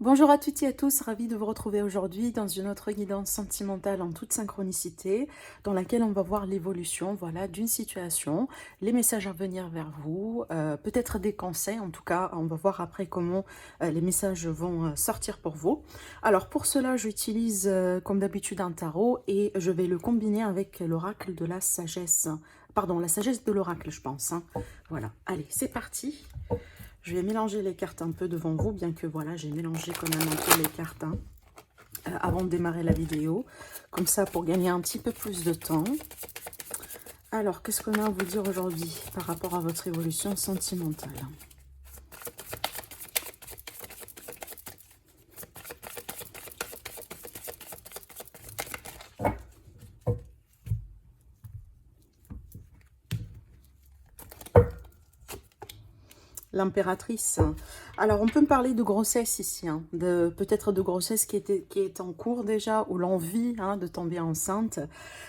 Bonjour à toutes et à tous, ravie de vous retrouver aujourd'hui dans une autre guidance sentimentale en toute synchronicité, dans laquelle on va voir l'évolution, voilà, d'une situation, les messages à venir vers vous, peut-être des conseils, en tout cas, on va voir après comment les messages vont sortir pour vous. Alors pour cela, j'utilise comme d'habitude un tarot et je vais le combiner avec l'oracle de la sagesse. Pardon, la sagesse de l'oracle, je pense, hein. Voilà, allez, c'est parti. Je vais mélanger les cartes un peu devant vous, bien que voilà, j'ai mélangé quand même un peu les cartes avant de démarrer la vidéo. Comme ça, pour gagner un petit peu plus de temps. Alors, qu'est-ce qu'on a à vous dire aujourd'hui par rapport à votre évolution sentimentale? L'impératrice. Alors, on peut me parler de grossesse ici, hein, peut-être de grossesse qui est en cours déjà, ou l'envie de tomber enceinte.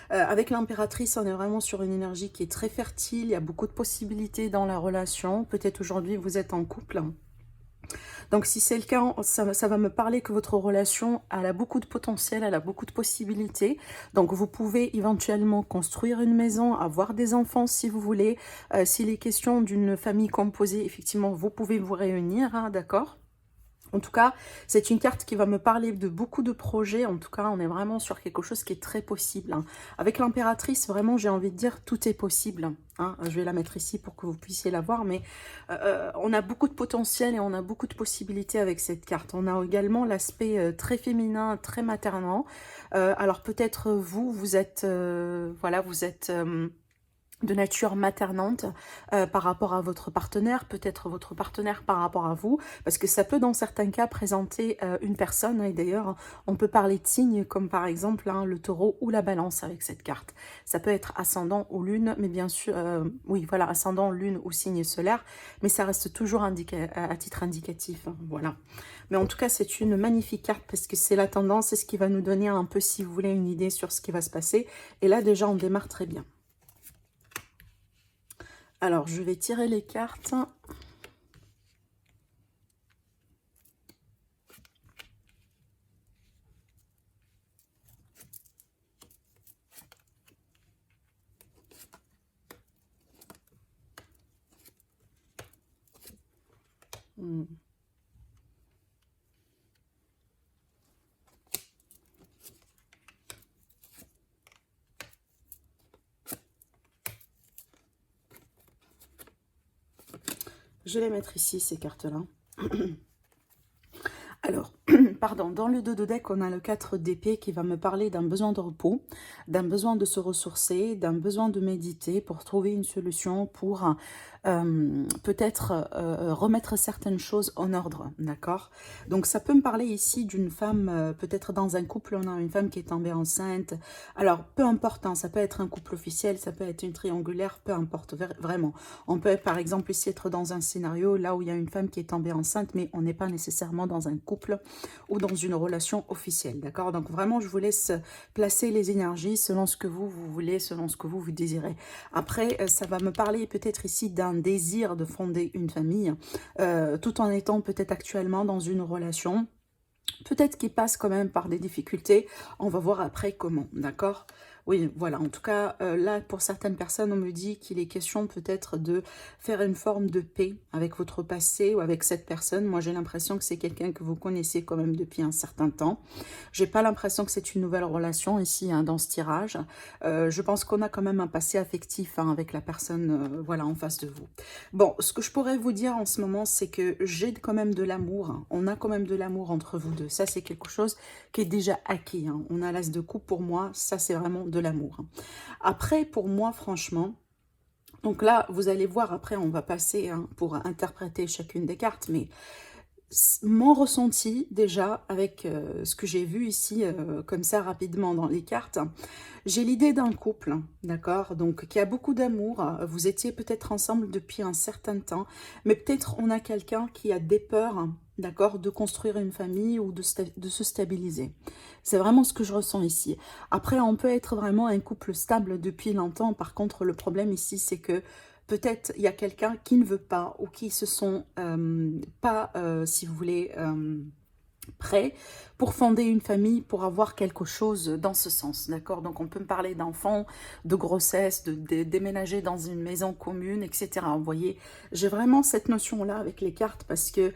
Avec l'impératrice, on est vraiment sur une énergie qui est très fertile, il y a beaucoup de possibilités dans la relation. Peut-être aujourd'hui, vous êtes en couple. Donc si c'est le cas, ça va me parler que votre relation, elle a beaucoup de potentiel, elle a beaucoup de possibilités. Donc vous pouvez éventuellement construire une maison, avoir des enfants si vous voulez. S'il est question d'une famille composée, effectivement, vous pouvez vous réunir, hein, d'accord ? En tout cas, c'est une carte qui va me parler de beaucoup de projets. En tout cas, on est vraiment sur quelque chose qui est très possible, hein. Avec l'impératrice, vraiment, j'ai envie de dire, tout est possible, hein. Je vais la mettre ici pour que vous puissiez la voir, mais on a beaucoup de potentiel et on a beaucoup de possibilités avec cette carte. On a également l'aspect très féminin, très maternant. Alors peut-être vous êtes, voilà, vous êtes de nature maternante par rapport à votre partenaire, peut-être votre partenaire par rapport à vous, parce que ça peut dans certains cas présenter une personne, et d'ailleurs on peut parler de signes comme par exemple le taureau ou la balance avec cette carte. Ça peut être ascendant ou lune, mais bien sûr, oui voilà, ascendant, lune ou signe solaire, mais ça reste toujours à titre indicatif, hein, voilà. Mais en tout cas c'est une magnifique carte parce que c'est la tendance, c'est ce qui va nous donner un peu, si vous voulez, une idée sur ce qui va se passer, et là déjà on démarre très bien. Alors, je vais tirer les cartes. Je vais les mettre ici, ces cartes-là. Alors, pardon, dans le dos de deck, on a le 4 d'épée qui va me parler d'un besoin de repos, d'un besoin de se ressourcer, d'un besoin de méditer pour trouver une solution, pour peut-être remettre certaines choses en ordre, d'accord? Donc ça peut me parler ici d'une femme, peut-être dans un couple, on a une femme qui est tombée enceinte. Alors, peu importe, hein, ça peut être un couple officiel, ça peut être une triangulaire, peu importe, vraiment. On peut par exemple ici être dans un scénario là où il y a une femme qui est tombée enceinte, mais on n'est pas nécessairement dans un couple ou dans une relation officielle, d'accord? Donc vraiment, je vous laisse placer les énergies selon ce que vous voulez, selon ce que vous désirez. Après, ça va me parler peut-être ici d'un désir de fonder une famille, tout en étant peut-être actuellement dans une relation, peut-être qu'il passe quand même par des difficultés. On va voir après comment, d'accord? Oui, voilà, en tout cas, là, pour certaines personnes, on me dit qu'il est question peut-être de faire une forme de paix avec votre passé ou avec cette personne. Moi, j'ai l'impression que c'est quelqu'un que vous connaissez quand même depuis un certain temps. J'ai pas l'impression que c'est une nouvelle relation ici, hein, dans ce tirage. Je pense qu'on a quand même un passé affectif, hein, avec la personne, voilà, en face de vous. Bon, ce que je pourrais vous dire en ce moment, c'est que j'ai quand même de l'amour, hein. On a quand même de l'amour entre vous deux. Ça, c'est quelque chose qui est déjà acquis, hein. On a l'as de coupe pour moi, ça, c'est vraiment de l'amour, hein. Après, pour moi, franchement, donc là, vous allez voir, après, on va passer, hein, pour interpréter chacune des cartes, mais mon ressenti, déjà, avec ce que j'ai vu ici, comme ça, rapidement dans les cartes, j'ai l'idée d'un couple, d'accord, donc qui a beaucoup d'amour. Vous étiez peut-être ensemble depuis un certain temps, mais peut-être on a quelqu'un qui a des peurs, d'accord, de construire une famille ou de se stabiliser. C'est vraiment ce que je ressens ici. Après, on peut être vraiment un couple stable depuis longtemps. Par contre, le problème ici, c'est que peut-être il y a quelqu'un qui ne veut pas ou qui se sont pas, si vous voulez, prêt pour fonder une famille, pour avoir quelque chose dans ce sens, d'accord? Donc on peut me parler d'enfants, de grossesse, de déménager dans une maison commune, etc. Vous voyez, j'ai vraiment cette notion-là avec les cartes parce que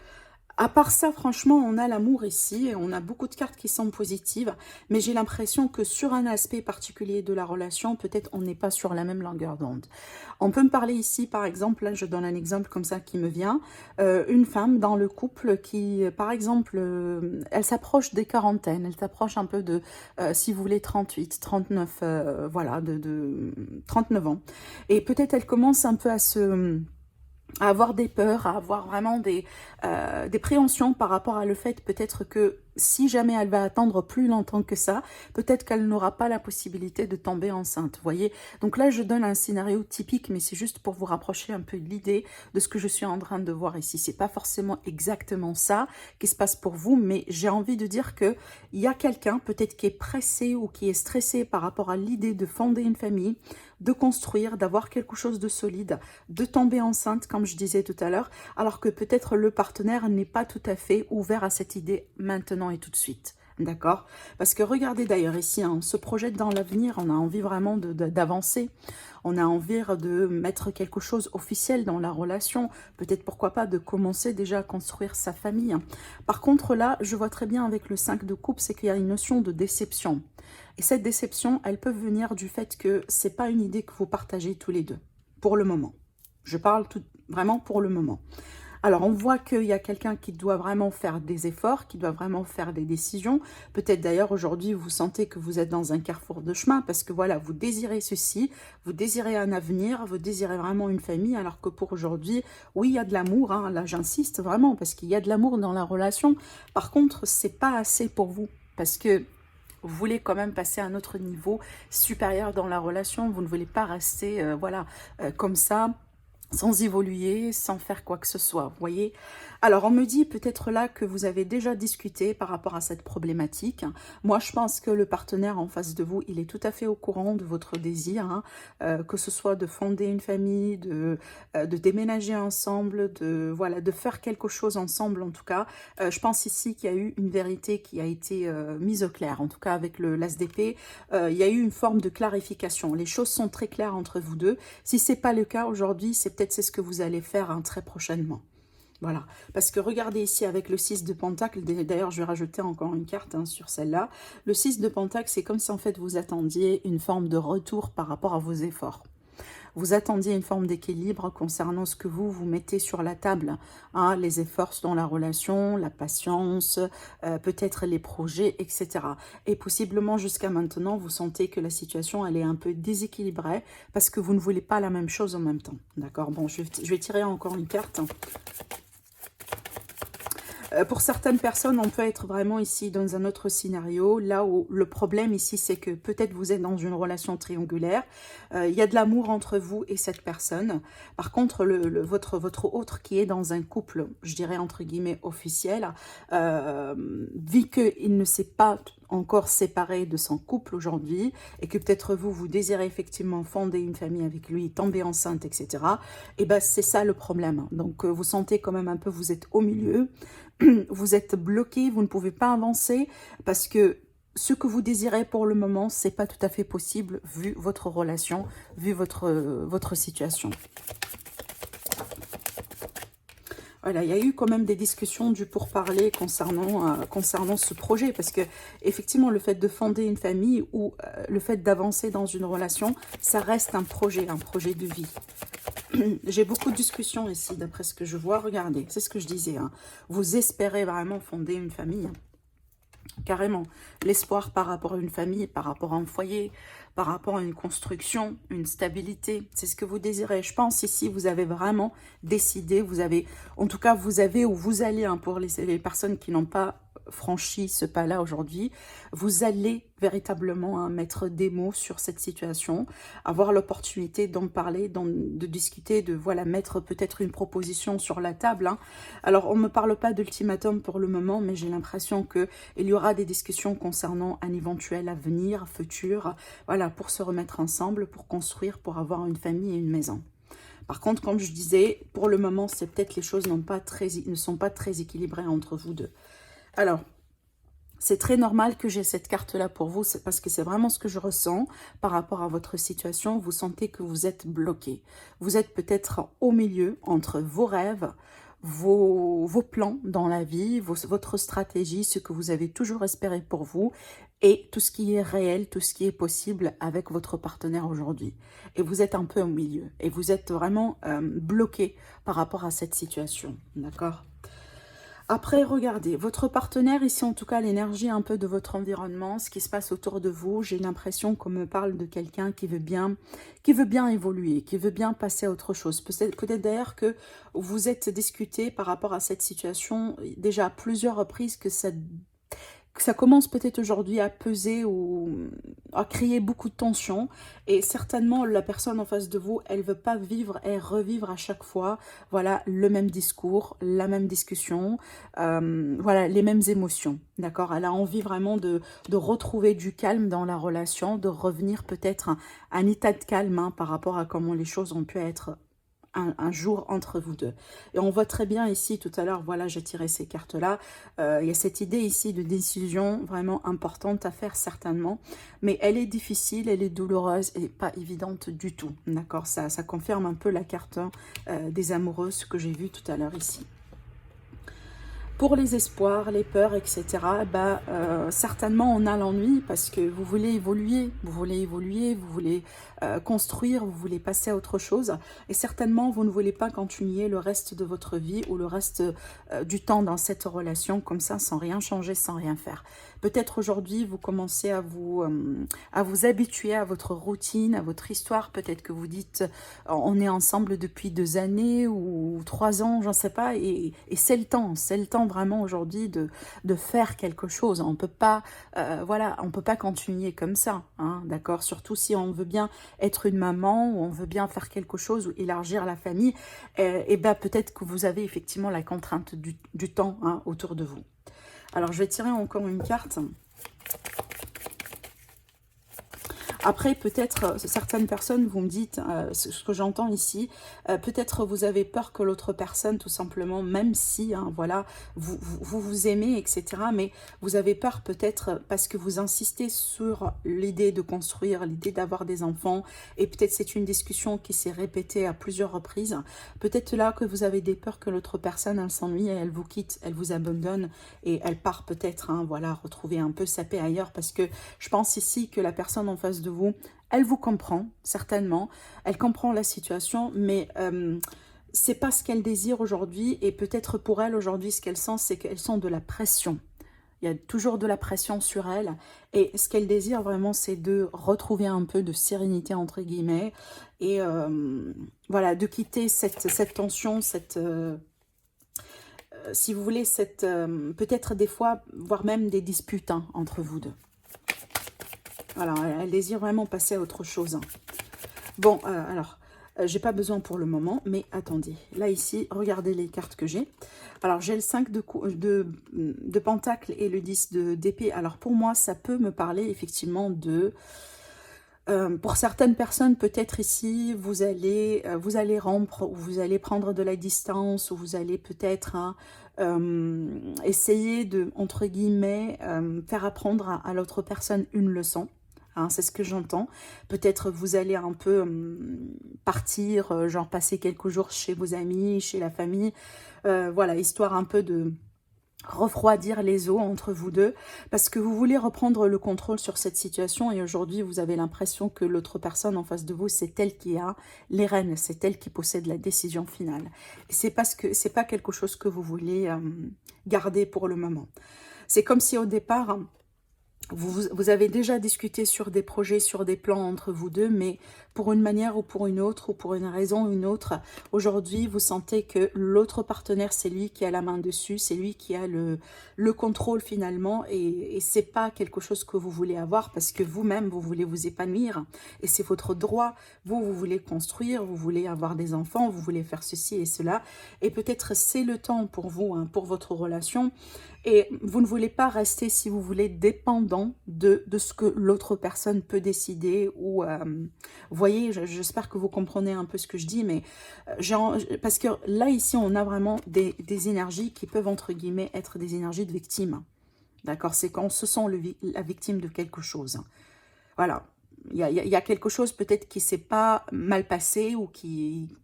à part ça, franchement, on a l'amour ici et on a beaucoup de cartes qui sont positives, mais j'ai l'impression que sur un aspect particulier de la relation, peut-être on n'est pas sur la même longueur d'onde. On peut me parler ici, par exemple, là je donne un exemple comme ça qui me vient, une femme dans le couple qui, par exemple, elle s'approche des quarantaines, elle s'approche un peu de, si vous voulez, 38, 39, voilà, de 39 ans. Et peut-être elle commence un peu à avoir des peurs, à avoir vraiment des préhensions par rapport à le fait peut-être que si jamais elle va attendre plus longtemps que ça, peut-être qu'elle n'aura pas la possibilité de tomber enceinte, vous voyez. Donc là, je donne un scénario typique, mais c'est juste pour vous rapprocher un peu de l'idée de ce que je suis en train de voir ici. C'est pas forcément exactement ça qui se passe pour vous, mais j'ai envie de dire que il y a quelqu'un peut-être qui est pressé ou qui est stressé par rapport à l'idée de fonder une famille, de construire, d'avoir quelque chose de solide, de tomber enceinte, comme je disais tout à l'heure, alors que peut-être le partenaire n'est pas tout à fait ouvert à cette idée maintenant et tout de suite. D'accord? Parce que regardez d'ailleurs ici, hein, on se projette dans l'avenir, on a envie vraiment d'avancer, on a envie de mettre quelque chose officiel dans la relation, peut-être pourquoi pas de commencer déjà à construire sa famille. Par contre là, je vois très bien avec le 5 de coupe, c'est qu'il y a une notion de déception. Et cette déception, elle peut venir du fait que c'est pas une idée que vous partagez tous les deux, pour le moment. Je parle vraiment pour le moment. Alors, on voit qu'il y a quelqu'un qui doit vraiment faire des efforts, qui doit vraiment faire des décisions. Peut-être d'ailleurs aujourd'hui, vous sentez que vous êtes dans un carrefour de chemin parce que voilà, vous désirez ceci, vous désirez un avenir, vous désirez vraiment une famille, alors que pour aujourd'hui, oui, il y a de l'amour, hein, là j'insiste vraiment parce qu'il y a de l'amour dans la relation. Par contre, c'est pas assez pour vous parce que vous voulez quand même passer à un autre niveau supérieur dans la relation, vous ne voulez pas rester voilà, comme ça, sans évoluer, sans faire quoi que ce soit, vous voyez. Alors, on me dit peut-être là que vous avez déjà discuté par rapport à cette problématique. Moi, je pense que le partenaire en face de vous, il est tout à fait au courant de votre désir, hein, que ce soit de fonder une famille, de déménager ensemble, voilà, de faire quelque chose ensemble en tout cas. Je pense ici qu'il y a eu une vérité qui a été mise au clair, en tout cas avec l'As d'épée. Il y a eu une forme de clarification. Les choses sont très claires entre vous deux. Si ce n'est pas le cas aujourd'hui, c'est ce que vous allez faire hein, très prochainement. Voilà, parce que regardez ici avec le 6 de Pentacle, d'ailleurs je vais rajouter encore une carte hein, sur celle-là. Le 6 de Pentacle, c'est comme si en fait vous attendiez une forme de retour par rapport à vos efforts. Vous attendiez une forme d'équilibre concernant ce que vous mettez sur la table, hein, les efforts dans la relation, la patience, peut-être les projets, etc. Et possiblement jusqu'à maintenant, vous sentez que la situation elle est un peu déséquilibrée parce que vous ne voulez pas la même chose en même temps. D'accord? Bon, je vais tirer encore une carte. Pour certaines personnes, on peut être vraiment ici dans un autre scénario, là où le problème ici, c'est que peut-être vous êtes dans une relation triangulaire, il y a de l'amour entre vous et cette personne. Par contre, votre autre qui est dans un couple, je dirais entre guillemets officiel, vu qu'il ne s'est pas encore séparé de son couple aujourd'hui, et que peut-être vous désirez effectivement fonder une famille avec lui, tomber enceinte, etc., et ben c'est ça le problème. Donc vous sentez quand même un peu, vous êtes au milieu, vous êtes bloqué, vous ne pouvez pas avancer parce que ce que vous désirez pour le moment, c'est pas tout à fait possible vu votre relation, vu votre situation. Voilà, il y a eu quand même des discussions du pourparler concernant ce projet parce que effectivement le fait de fonder une famille ou le fait d'avancer dans une relation, ça reste un projet de vie. J'ai beaucoup de discussions ici, d'après ce que je vois. Regardez, c'est ce que je disais. Hein. Vous espérez vraiment fonder une famille. Carrément. L'espoir par rapport à une famille, par rapport à un foyer, par rapport à une construction, une stabilité. C'est ce que vous désirez. Je pense ici, vous avez vraiment décidé. Vous avez, en tout cas, vous avez ou vous allez, hein, pour les personnes qui n'ont pas franchi ce pas-là aujourd'hui, vous allez véritablement hein, mettre des mots sur cette situation, avoir l'opportunité d'en parler, de discuter, de voilà mettre peut-être une proposition sur la table. Hein. Alors, on ne me parle pas d'ultimatum pour le moment, mais j'ai l'impression qu'il y aura des discussions concernant un éventuel avenir, futur, voilà, pour se remettre ensemble, pour construire, pour avoir une famille et une maison. Par contre, comme je disais, pour le moment, c'est peut-être les choses ne sont pas très équilibrées entre vous deux. Alors, C'est très normal que j'ai cette carte-là pour vous, c'est parce que c'est vraiment ce que je ressens par rapport à votre situation. Vous sentez que vous êtes bloqué. Vous êtes peut-être au milieu entre vos rêves, vos plans dans la vie, votre stratégie, ce que vous avez toujours espéré pour vous, et tout ce qui est réel, tout ce qui est possible avec votre partenaire aujourd'hui. Et vous êtes un peu au milieu, et vous êtes vraiment bloqué par rapport à cette situation, d'accord? Après, regardez, votre partenaire, ici en tout cas l'énergie un peu de votre environnement, ce qui se passe autour de vous, j'ai l'impression qu'on me parle de quelqu'un qui veut bien évoluer, qui veut bien passer à autre chose. Peut-être d'ailleurs que vous êtes discuté par rapport à cette situation déjà à plusieurs reprises que ça commence peut-être aujourd'hui à peser ou à créer beaucoup de tension. Et certainement, la personne en face de vous, elle ne veut pas vivre et revivre à chaque fois, voilà, le même discours, la même discussion, voilà, les mêmes émotions, d'accord? Elle a envie vraiment de retrouver du calme dans la relation, de revenir peut-être à un état de calme hein, par rapport à comment les choses ont pu être un jour entre vous deux. Et on voit très bien ici, tout à l'heure, voilà, j'ai tiré ces cartes-là. Il y a cette idée ici de décision vraiment importante à faire certainement. Mais elle est difficile, elle est douloureuse et pas évidente du tout. D'accord, ça confirme un peu la carte des amoureuses que j'ai vue tout à l'heure ici. Pour les espoirs, les peurs, etc., bah, certainement on a l'ennui parce que vous voulez évoluer, vous voulez construire, vous voulez passer à autre chose. Et certainement, vous ne voulez pas continuer le reste de votre vie ou le reste du temps dans cette relation comme ça, sans rien changer, sans rien faire. Peut-être aujourd'hui, vous commencez à vous habituer à votre routine, à votre histoire. Peut-être que vous dites, on est ensemble depuis 2 années ou 3 ans, j'en sais pas. Et c'est le temps vraiment aujourd'hui de faire quelque chose. On peut pas, voilà, on peut pas continuer comme ça, hein, d'accord? Surtout si on veut bien être une maman ou on veut bien faire quelque chose ou élargir la famille, et ben peut-être que vous avez effectivement la contrainte du temps hein, autour de vous. Alors je vais tirer encore une carte. Après, peut-être, certaines personnes, vous me dites, ce que j'entends ici, peut-être vous avez peur que l'autre personne, tout simplement, même si, hein, voilà, vous aimez, etc., mais vous avez peur peut-être parce que vous insistez sur l'idée de construire, l'idée d'avoir des enfants, et peut-être c'est une discussion qui s'est répétée à plusieurs reprises. Peut-être là que vous avez des peurs que l'autre personne, elle s'ennuie et elle vous quitte, elle vous abandonne, et elle part peut-être, hein, voilà, retrouver un peu sa paix ailleurs, parce que je pense ici que la personne en face de vous, elle vous comprend, certainement, elle comprend la situation, mais c'est pas ce qu'elle désire aujourd'hui, et peut-être pour elle aujourd'hui, ce qu'elle sent, c'est qu'elle sent de la pression. Il y a toujours de la pression sur elle, et ce qu'elle désire vraiment, c'est de retrouver un peu de sérénité, entre guillemets, et voilà, de quitter cette tension, si vous voulez, peut-être des fois, voire même des disputes hein, entre vous deux. Voilà, elle désire vraiment passer à autre chose. Bon, alors, j'ai pas besoin pour le moment, mais attendez. Là, ici, regardez les cartes que j'ai. Alors, j'ai le 5 de Pentacle et le 10 d'épée. Alors, pour moi, ça peut me parler effectivement de... pour certaines personnes, peut-être ici, vous allez rompre, ou vous allez prendre de la distance, ou vous allez peut-être... hein, essayer de, entre guillemets, faire apprendre à l'autre personne une leçon. Hein, c'est ce que j'entends. Peut-être vous allez un peu partir, genre passer quelques jours chez vos amis, chez la famille. Voilà, histoire un peu de refroidir les eaux entre vous deux, parce que vous voulez reprendre le contrôle sur cette situation, et aujourd'hui vous avez l'impression que l'autre personne en face de vous, c'est elle qui a les rênes, c'est elle qui possède la décision finale. C'est parce que c'est pas quelque chose que vous voulez garder pour le moment. C'est comme si au départ vous avez déjà discuté sur des projets, sur des plans entre vous deux, mais pour une manière ou pour une autre, ou pour une raison ou une autre, aujourd'hui, vous sentez que l'autre partenaire, c'est lui qui a la main dessus, c'est lui qui a le contrôle finalement, et c'est pas quelque chose que vous voulez avoir, parce que vous-même, vous voulez vous épanouir, et c'est votre droit. Vous voulez construire, vous voulez avoir des enfants, vous voulez faire ceci et cela, et peut-être c'est le temps pour vous, hein, pour votre relation. Et vous ne voulez pas rester, si vous voulez, dépendant de ce que l'autre personne peut décider. Ou, vous voyez, j'espère que vous comprenez un peu ce que je dis. Mais parce que là, ici, on a vraiment des énergies qui peuvent, entre guillemets, être des énergies de victime. D'accord? C'est quand on se sent la victime de quelque chose. Voilà. Il y a quelque chose peut-être qui s'est pas mal passé ou qui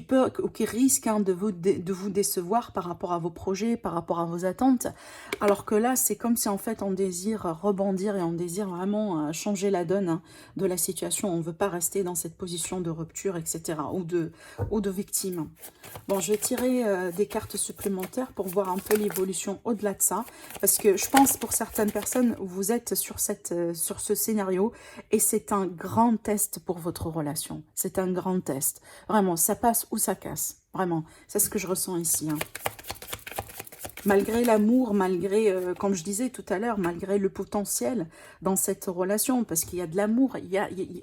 peut ou qui risque hein, de vous décevoir par rapport à vos projets, par rapport à vos attentes. Alors que là, c'est comme si en fait on désire rebondir et on désire vraiment changer la donne hein, de la situation. On ne veut pas rester dans cette position de rupture, etc. ou de victime. Bon, je vais tirer des cartes supplémentaires pour voir un peu l'évolution au-delà de ça. Parce que je pense pour certaines personnes, vous êtes sur ce scénario et c'est un grand test pour votre relation. C'est un grand test. Vraiment, ça passe ou ça casse. Vraiment, c'est ce que je ressens ici. Hein. Malgré l'amour, malgré, comme je disais tout à l'heure, malgré le potentiel dans cette relation, parce qu'il y a de l'amour,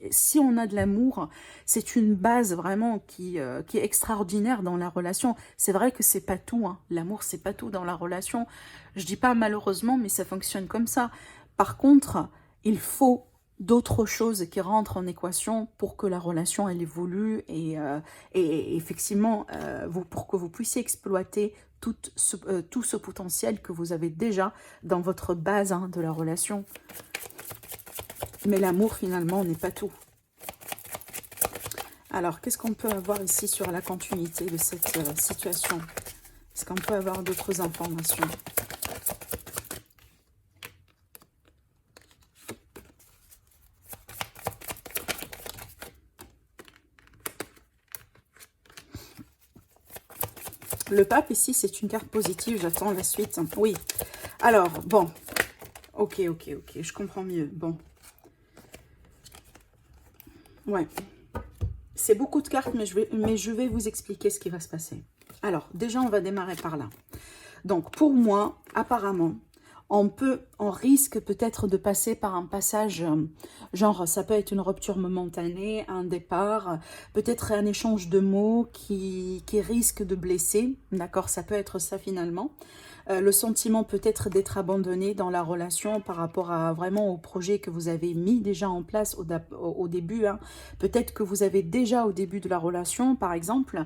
si on a de l'amour, c'est une base vraiment qui est extraordinaire dans la relation. C'est vrai que c'est pas tout, hein. L'amour, c'est pas tout dans la relation. Je dis pas malheureusement, mais ça fonctionne comme ça. Par contre, il faut d'autres choses qui rentrent en équation pour que la relation elle évolue et effectivement pour que vous puissiez exploiter tout ce potentiel que vous avez déjà dans votre base hein, de la relation. Mais l'amour finalement n'est pas tout. Alors qu'est-ce qu'on peut avoir ici sur la continuité de cette situation? Est-ce qu'on peut avoir d'autres informations? Le pape, ici, c'est une carte positive. J'attends la suite. Oui. Alors, bon. Ok, je comprends mieux. Bon. Ouais. C'est beaucoup de cartes, mais je vais vous expliquer ce qui va se passer. Alors, déjà, on va démarrer par là. Donc, pour moi, apparemment, on risque peut-être de passer par un passage, genre ça peut être une rupture momentanée, un départ, peut-être un échange de mots qui risque de blesser, d'accord, ça peut être ça finalement. Le sentiment peut-être d'être abandonné dans la relation par rapport à vraiment au projet que vous avez mis déjà en place au début. Hein. Peut-être que vous avez déjà au début de la relation, par exemple,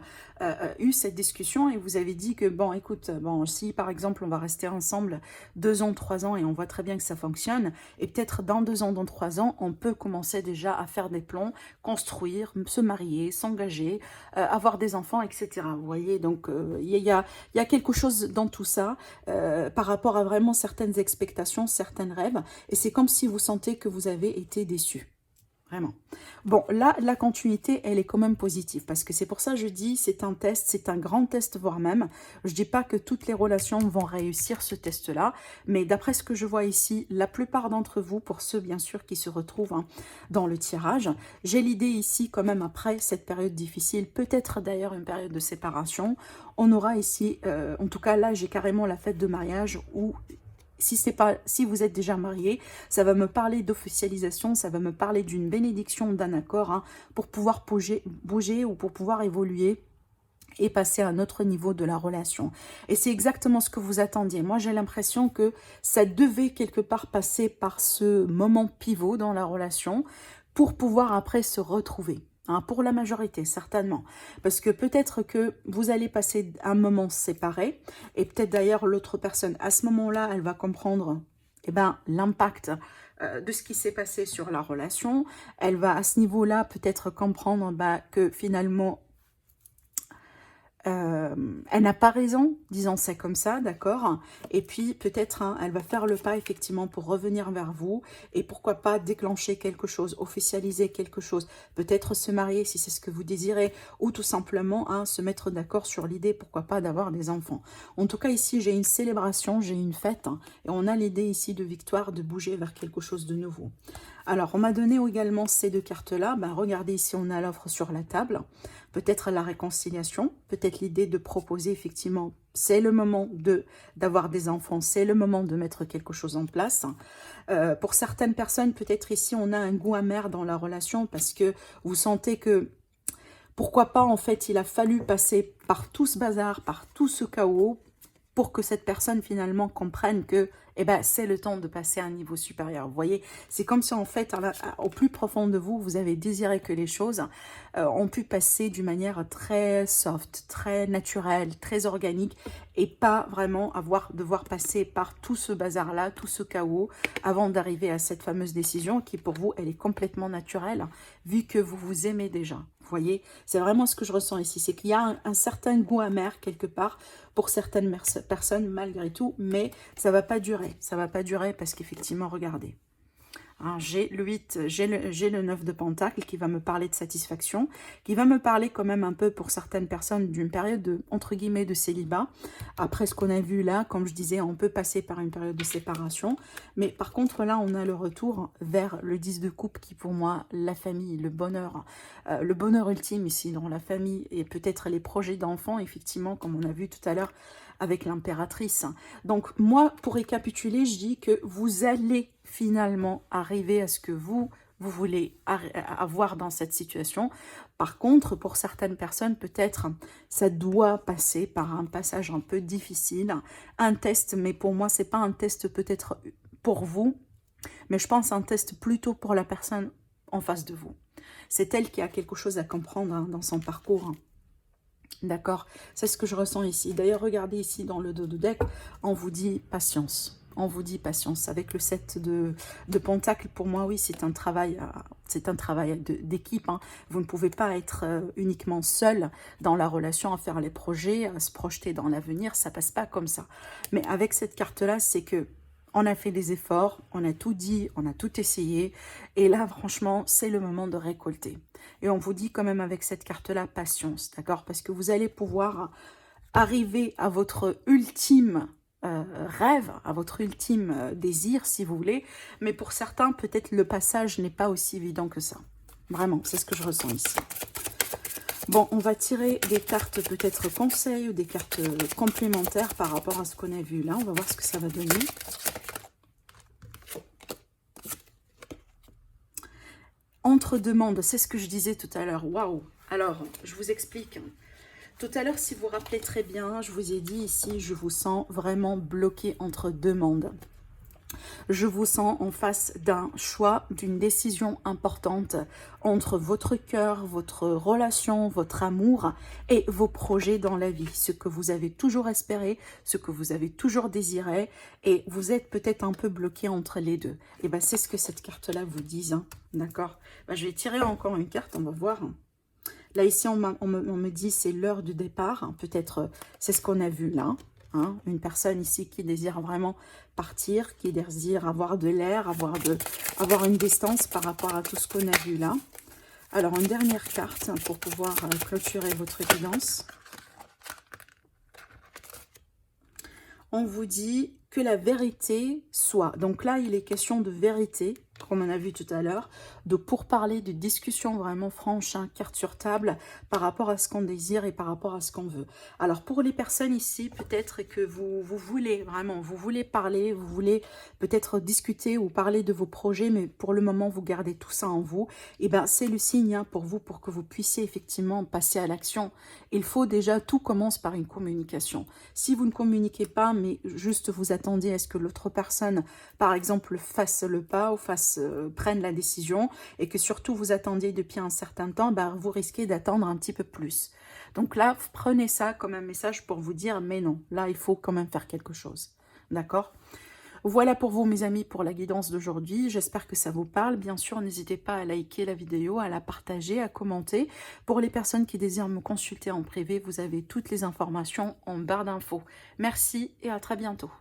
eu cette discussion et vous avez dit que, bon, écoute, bon, si par exemple on va rester ensemble 2 ans, 3 ans et on voit très bien que ça fonctionne, et peut-être dans 2 ans, dans 3 ans, on peut commencer déjà à faire des plans, construire, se marier, s'engager, avoir des enfants, etc. Vous voyez, donc il y a quelque chose dans tout ça par rapport à vraiment certaines expectations, certains rêves, et c'est comme si vous sentez que vous avez été déçu. Vraiment. Bon, là, la continuité, elle est quand même positive, parce que c'est pour ça que je dis, c'est un test, c'est un grand test, voire même. Je dis pas que toutes les relations vont réussir ce test-là, mais d'après ce que je vois ici, la plupart d'entre vous, pour ceux bien sûr qui se retrouvent hein, dans le tirage, j'ai l'idée ici quand même après cette période difficile, peut-être d'ailleurs une période de séparation, on aura ici, en tout cas là, j'ai carrément la fête de mariage où si vous êtes déjà marié, ça va me parler d'officialisation, ça va me parler d'une bénédiction, d'un accord, hein, pour pouvoir bouger ou pour pouvoir évoluer et passer à un autre niveau de la relation. Et c'est exactement ce que vous attendiez. Moi, j'ai l'impression que ça devait quelque part passer par ce moment pivot dans la relation pour pouvoir après se retrouver. Hein, pour la majorité, certainement. Parce que peut-être que vous allez passer un moment séparé, et peut-être d'ailleurs l'autre personne, à ce moment-là, elle va comprendre eh ben, l'impact de ce qui s'est passé sur la relation. Elle va à ce niveau-là peut-être comprendre bah, que finalement, elle n'a pas raison, disons ça comme ça, d'accord. Et puis peut-être hein, elle va faire le pas effectivement pour revenir vers vous et pourquoi pas déclencher quelque chose, officialiser quelque chose, peut-être se marier si c'est ce que vous désirez ou tout simplement hein, se mettre d'accord sur l'idée, pourquoi pas d'avoir des enfants. En tout cas ici j'ai une célébration, j'ai une fête hein, et on a l'idée ici de victoire, de bouger vers quelque chose de nouveau. Alors, on m'a donné également ces 2 cartes-là. Ben, regardez ici, on a l'offre sur la table. Peut-être la réconciliation, peut-être l'idée de proposer effectivement, c'est le moment d'avoir des enfants, c'est le moment de mettre quelque chose en place. Pour certaines personnes, peut-être ici, on a un goût amer dans la relation parce que vous sentez que, pourquoi pas, en fait, il a fallu passer par tout ce bazar, par tout ce chaos, pour que cette personne finalement comprenne que eh ben, c'est le temps de passer à un niveau supérieur. Vous voyez, c'est comme si en fait, au plus profond de vous, vous avez désiré que les choses ont pu passer d'une manière très soft, très naturelle, très organique, et pas vraiment devoir passer par tout ce bazar-là, tout ce chaos, avant d'arriver à cette fameuse décision qui pour vous, elle est complètement naturelle, vu que vous vous aimez déjà. Vous voyez, c'est vraiment ce que je ressens ici, c'est qu'il y a un certain goût amer quelque part pour certaines personnes malgré tout, mais ça va pas durer parce qu'effectivement, regardez. Hein, j'ai le 8, j'ai le 9 de Pentacle qui va me parler de satisfaction, qui va me parler quand même un peu pour certaines personnes d'une période de, entre guillemets, de célibat. Après ce qu'on a vu là, comme je disais, on peut passer par une période de séparation. Mais par contre là, on a le retour vers le 10 de coupe qui pour moi, la famille, le bonheur ultime ici dans la famille et peut-être les projets d'enfants, effectivement, comme on a vu tout à l'heure avec l'impératrice. Donc moi, pour récapituler, je dis que vous allez finalement arriver à ce que vous voulez avoir dans cette situation. Par contre, pour certaines personnes, peut-être, ça doit passer par un passage un peu difficile, un test, mais pour moi, c'est pas un test peut-être pour vous, mais je pense un test plutôt pour la personne en face de vous. C'est elle qui a quelque chose à comprendre hein, dans son parcours. Hein. D'accord? C'est ce que je ressens ici. D'ailleurs, regardez ici dans le dos de deck, on vous dit patience. On vous dit patience. Avec le 7 de Pentacle, pour moi, oui, c'est un travail d'équipe. Hein. Vous ne pouvez pas être uniquement seul dans la relation à faire les projets, à se projeter dans l'avenir. Ça passe pas comme ça. Mais avec cette carte-là, c'est que on a fait des efforts, on a tout dit, on a tout essayé. Et là, franchement, c'est le moment de récolter. Et on vous dit quand même avec cette carte-là, patience, d'accord? Parce que vous allez pouvoir arriver à votre ultime rêve, à votre ultime désir, si vous voulez. Mais pour certains, peut-être le passage n'est pas aussi évident que ça. Vraiment, c'est ce que je ressens ici. Bon, on va tirer des cartes peut-être conseils ou des cartes complémentaires par rapport à ce qu'on a vu là. On va voir ce que ça va donner. Entre deux mondes, c'est ce que je disais tout à l'heure. Waouh! Alors, je vous explique. Tout à l'heure, si vous vous rappelez très bien, je vous ai dit ici, je vous sens vraiment bloqué entre deux mondes. Je vous sens en face d'un choix, d'une décision importante entre votre cœur, votre relation, votre amour et vos projets dans la vie. Ce que vous avez toujours espéré, ce que vous avez toujours désiré et vous êtes peut-être un peu bloqué entre les deux. Et bien, c'est ce que cette carte-là vous dit. Hein. D'accord? Ben, je vais tirer encore une carte, on va voir. Là, ici, on me dit c'est l'heure du départ. Peut-être c'est ce qu'on a vu là. Hein, une personne ici qui désire vraiment partir, qui désire avoir de l'air, avoir une distance par rapport à tout ce qu'on a vu là. Alors, une dernière carte pour pouvoir clôturer votre guidance. On vous dit que la vérité soit. Donc là, il est question de vérité, comme on a vu tout à l'heure, de pourparler, de discussion vraiment franche, hein, carte sur table, par rapport à ce qu'on désire et par rapport à ce qu'on veut. Alors pour les personnes ici, peut-être que vous voulez vraiment, vous voulez parler, vous voulez peut-être discuter ou parler de vos projets, mais pour le moment, vous gardez tout ça en vous, et bien c'est le signe hein, pour vous, pour que vous puissiez effectivement passer à l'action. Il faut déjà, tout commence par une communication. Si vous ne communiquez pas, mais juste vous attendez à ce que l'autre personne, par exemple, fasse le pas ou prenne la décision et que surtout vous attendiez depuis un certain temps, bah, vous risquez d'attendre un petit peu plus. Donc là, prenez ça comme un message pour vous dire, mais non, là, il faut quand même faire quelque chose. D'accord ? Voilà pour vous, mes amis, pour la guidance d'aujourd'hui. J'espère que ça vous parle. Bien sûr, n'hésitez pas à liker la vidéo, à la partager, à commenter. Pour les personnes qui désirent me consulter en privé, vous avez toutes les informations en barre d'infos. Merci et à très bientôt.